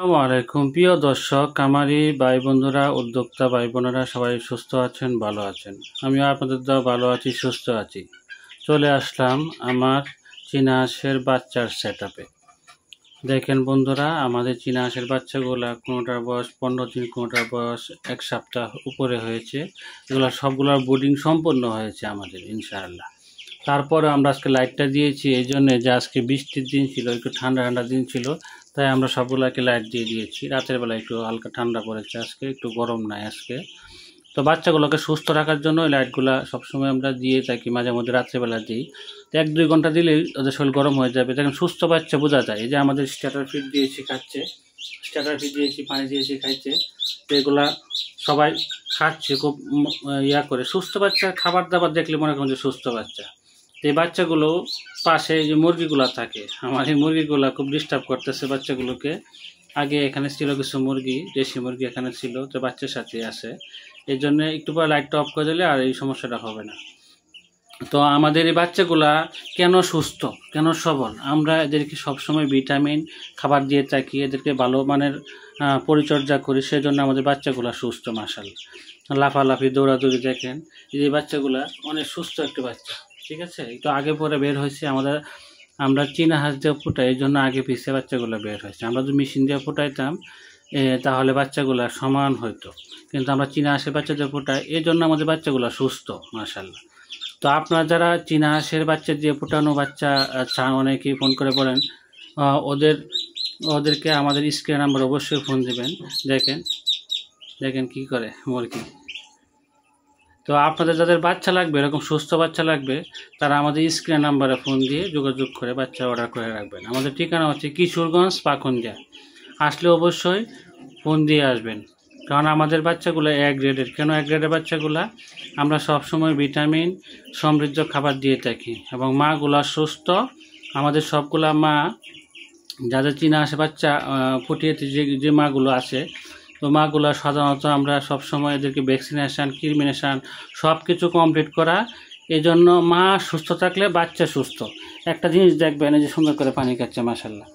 আসসালামু আলাইকুম প্রিয় দর্শক, কামারি ভাই বন্ধুরা, উদ্যোক্তা ভাই বোনেরা সবাই সুস্থ আছেন, ভালো আছেন। আমিও আপনাদের দ্বারা ভালো আছি, সুস্থ আছি। চলে আসলাম আমার চীনা হাঁসের বাচ্চার সেটআপে। দেখেন বন্ধুরা, আমাদের চীনা হাঁসের বাচ্চাগুলা কোনোটার বয়স 15 দিন, কোনোটার বয়স 1 সপ্তাহ উপরে হয়েছে। এগুলো সবগুলোর ব্রিডিং সম্পন্ন হয়েছে আমাদের ইনশাআল্লাহ। তারপরে আমরা আজকে লাইটটা দিয়েছি এই জন্যে যে আজকে বৃষ্টির দিন ছিল, একটু ঠান্ডা ঠান্ডা দিন ছিল, তাই আমরা সবগুলোকে লাইট দিয়ে দিয়েছি। রাতের বেলা একটু হালকা ঠান্ডা পড়েছে, আজকে একটু গরম নাই আজকে। তো বাচ্চাগুলোকে সুস্থ রাখার জন্য ওই লাইটগুলো সবসময় আমরা দিয়ে থাকি, মাঝে মধ্যে রাত্রেবেলা দিই। তো 1-2 ঘন্টা দিলেই ওদের শরীর গরম হয়ে যাবে। দেখেন সুস্থ বাচ্চা বোঝা যায়। এই যে আমাদের স্টার্টার ফিড দিয়েছি, খাচ্ছে, স্টার্টার ফিড দিয়েছি, পানি দিয়েছি, খাইছে। তো এগুলা সবাই খাচ্ছে খুব ইয়া করে। সুস্থ বাচ্চা খাবার দাবার দেখলে মনে করেন যে সুস্থ বাচ্চা। এই বাচ্চাগুলো পাশে যে মুরগিগুলো থাকে, আমার এই মুরগিগুলো খুব ডিস্টার্ব করতেছে বাচ্চাগুলোকে। আগে এখানে ছিল কিছু মুরগি, দেশি মুরগি এখানে ছিল, তো বাচ্চার সাথে আসে। এই জন্য একটু পরে লাইটটা অফ করে দিলে আর এই সমস্যাটা হবে না। তো আমাদের এই বাচ্চাগুলা কেন সুস্থ, কেন সবল, আমরা এদেরকে সবসময় ভিটামিন খাবার দিয়ে থাকি, এদেরকে ভালো মানের পরিচর্যা করি, সেই জন্য আমাদের বাচ্চাগুলা সুস্থ। মাশাআল্লাহ, লাফালাফি দৌড়াদৌড়ি দেখেন, এই বাচ্চাগুলা অনেক সুস্থ একটা বাচ্চা। ঠিক আছে, একটু আগে পরে বের হয়েছে। আমরা চীনা হাঁস দিয়ে ফুটাই, এই জন্য আগে পিছিয়ে বাচ্চাগুলো বের হয়েছে। আমরা যদি মেশিন দিয়ে ফুটাইতাম তাহলে বাচ্চাগুলো সমান হইতো, কিন্তু আমরা চীনা হাঁসের বাচ্চা দিয়ে ফুটাই, এই জন্য আমাদের বাচ্চাগুলো সুস্থ মাশাআল্লাহ। তো আপনারা যারা চীনা হাঁসের বাচ্চা দিয়ে ফুটানো বাচ্চা চান, অনেকেই ফোন করে বলেন, ওদেরকে আমাদের স্ক্রিন নাম্বার অবশ্যই ফোন দেবেন। দেখেন কি করে মুরগি। তো আপনাদের যাদের বাচ্চা লাগবে, এরকম সুস্থ বাচ্চা লাগবে, তারা আমাদের স্ক্রিন নাম্বারে ফোন দিয়ে যোগাযোগ করে বাচ্চা অর্ডার করে রাখবেন। আমাদের ঠিকানা হচ্ছে কিশোরগঞ্জ পাকুন্দিয়া। আসলে অবশ্যই ফোন দিয়ে আসবেন, কারণ আমাদের বাচ্চাগুলো এ গ্রেডের। কেন এ গ্রেডের বাচ্চাগুলা? আমরা সবসময় ভিটামিন সমৃদ্ধ খাবার দিয়ে থাকি এবং মাগুলা সুস্থ। আমাদের সবগুলা মা, যাদের চীনা হাঁসের বাচ্চা ফুটিয়েতে যে মাগুলো আছে, তো মাগুলো সাধারণত আমরা সবসময় এদেরকে ভ্যাকসিনেশান, ক্রিমিনেশান সব কিছু কমপ্লিট করা। এই জন্য মা সুস্থ থাকলে বাচ্চা সুস্থ। একটা জিনিস দেখবেন, এই যে সুন্দর করে পানি খাচ্ছে মাশাআল্লাহ।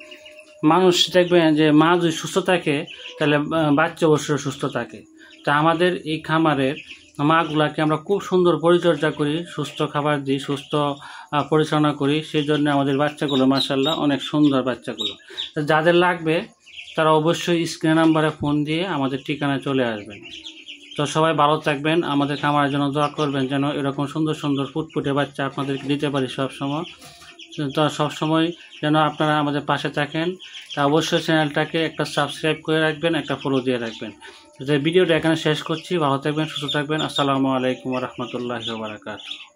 মানুষ দেখবেন যে মা যদি সুস্থ থাকে তাহলে বাচ্চা অবশ্যই সুস্থ থাকে। তা আমাদের এই খামারের মাগুলাকে আমরা খুব সুন্দর পরিচর্যা করি, সুস্থ খাবার দিই, সুস্থ পরিচালনা করি, সেই জন্য আমাদের বাচ্চাগুলো মাশাআল্লাহ অনেক সুন্দর বাচ্চাগুলো। যাদের লাগবে তারা অবশ্যই স্ক্রিন নাম্বারে ফোন দিয়ে আমাদের ঠিকানায় চলে আসবেন। তো সবাই ভালো থাকবেন, আমাদের খামারের জন্য দোয়া করবেন যেন এরকম সুন্দর সুন্দর ফুটফুটে বাচ্চা আপনাদেরকে দিতে পারি সবসময়। তো সবসময় যেন আপনারা আমাদের পাশে থাকেন। তা অবশ্যই চ্যানেলটাকে একটা সাবস্ক্রাইব করে রাখবেন, একটা ফলো দিয়ে রাখবেন। যে ভিডিওটা এখানে শেষ করছি। ভালো থাকবেন, সুস্থ থাকবেন। আসসালামু আলাইকুম ওয়া রাহমাতুল্লাহি ওয়া বারাকাতুহু।